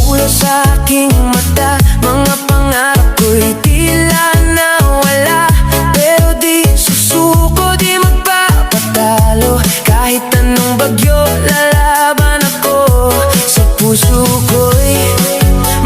Namumula sa aking mata, mga pangarap ko'y tila nawala. Pero di susuko, di magpapatalo. Kahit anong bagyo, lalaban ako. Sa puso ko'y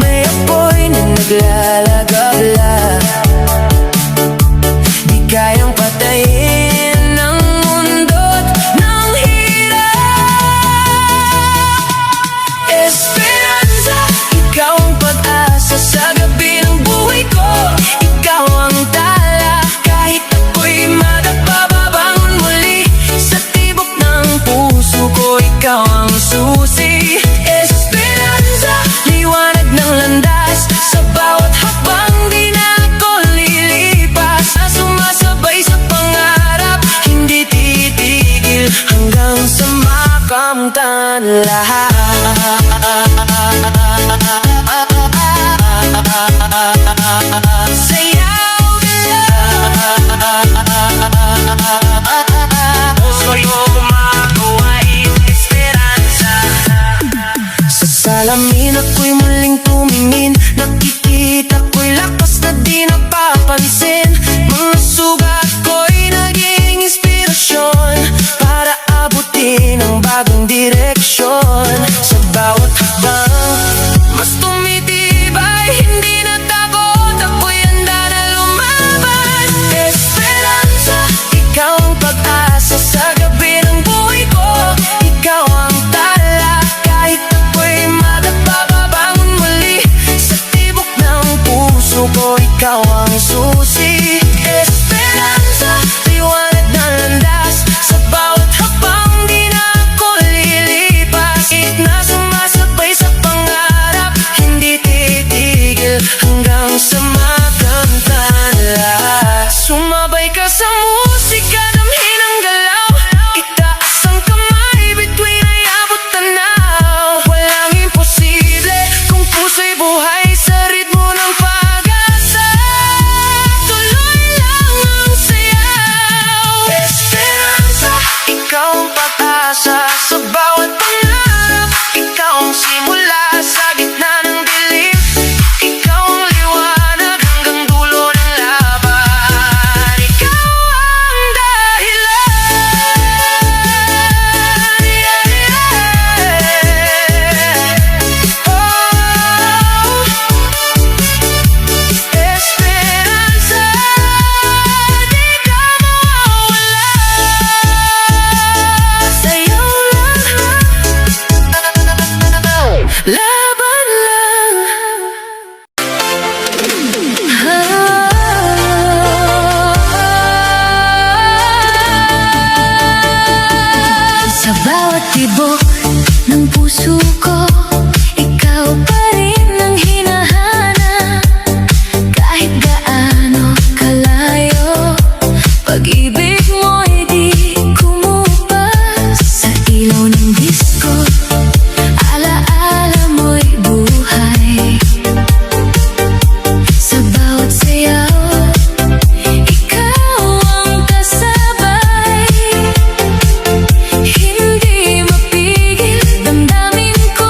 may apoy na naglalagabla. Di kayang patayin ng mundo't ng hirap. Esperanza, ikaw ang pag-asa sa gabi ng buhay ko. Ikaw ang tala, kahit ako'y madapa, babangon muli. Sa tibok ng puso ko, ikaw ang susi. Esperanza, liwanag ng landas sa bawat hakbang, di na ako lilipas. Na sumasabay sa pangarap, hindi titigil hanggang sa makamtan lahat. Sayaw ka lang, puso'y gumagawain esperanza. Sa salamin ako'y muling tumingin, nakikita ko'y lakas na di napapansin. Mga sugat ko'y naging inspirasyon para abutin ang bagong direksyon. Sa bawat hakbang, mas tumitibay, hindi na takot, ako'y handa na lumaban. Esperanza, ikaw ang pag-asa sa gabi ng buhay ko. Ikaw ang tala, kahit ako'y madapa, babangon muli. Sa tibok ng puso ko, ikaw ang susi. Esperanza, liwanag na landas sa bawat hakbang, di na ako lilipas. Kahit na sumasabay sa pangarap, hindi titigil hanggang sa makamtan lahat. Sumabay ka sa musika, damhin ang galaw. Itaas ang kamay, bituin ay abot tanaw. Walang imposible kung puso'y buhay sa ritmo ng pag-asa. Tuloy lang ang sayaw. Esperanza, ikaw ang pag-asa sa bawat pangarap. Ikaw ang simula sa gitna ng dilim. Ikaw ang liwanag hanggang dulo ng laban. Ikaw ang dahilan. Oh, Esperanza, di ka mawawala. Sa'yo lang, laban lang. Sa bawat tibok ng puso ko, ikaw pa rin ang hinahanap. Kahit gaano kalayo, pag-ibig mo'y di kumupas. Sa ilaw ng disko, alaala mo'y buhay. Sa bawat sayaw, ikaw ang kasabay. Hindi mapigil damdamin ko,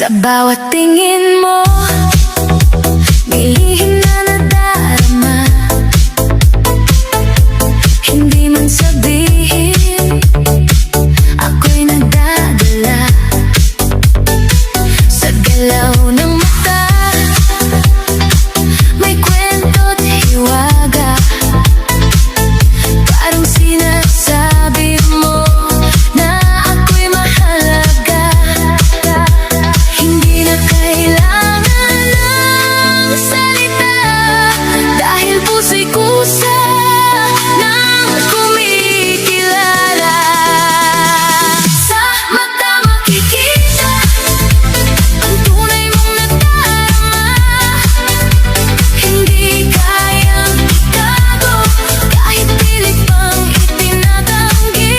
Sa bawat tingin mo, may lihim na nadarama. Hindi man sabihin, ako'y nagdadala. Sa galaw ng mata, may kwento't hiwaga. Parang sinasabi mo na ako'y mahalaga. Hindi na kailangan ng salita, dahil puso'y kusa ng kumikilala. Sa mata makikita ang tunay mong nadarama. Hindi kayang itago kahit pilit pang itinatanggi.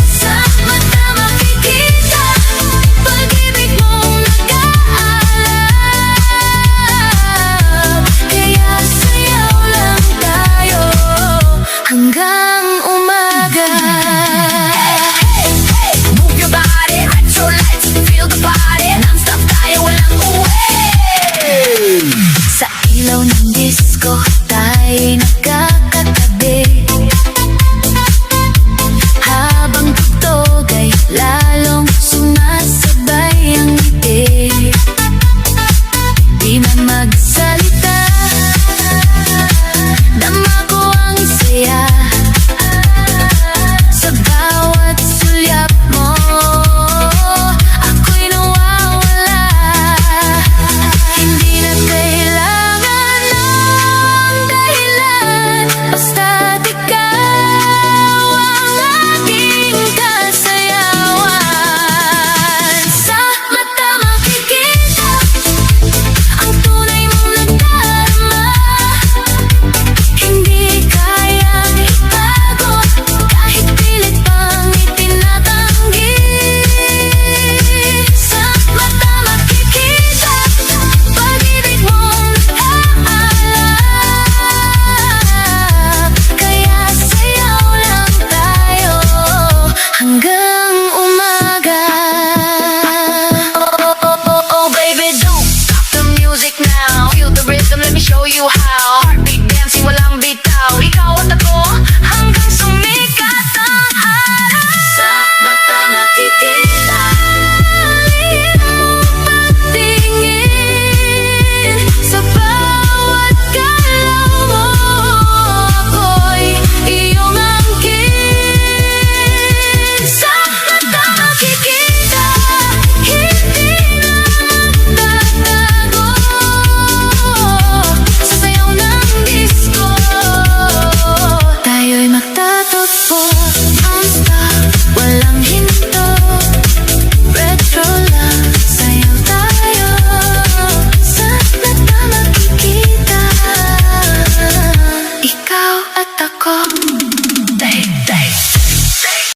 Sa mata makikita pag-ibig mong nag-aalab. Kaya sayaw lang tayo hanggang umaga. Move your body, retro lights, feel the party. Non-stop tayo, walang uwi. Sa ilaw ng disco, tayo'y nakakatabi. Habang tugtog ay lalong sumasabay ang ngiti. Di man magsalita, dama ko ang saya. Sa bawat sulyap mo, ako'y nawawala. Hindi na kailangan ng dahilan, basta't ikaw ang aking kasayawan. Sa mata makikita ang tunay mong nadarama. Hindi kayang itago kahit pilit pang itinatanggi. Sa mata makikita pag-ibig mong nag-aalab. Kaya sayaw lang tayo hanggang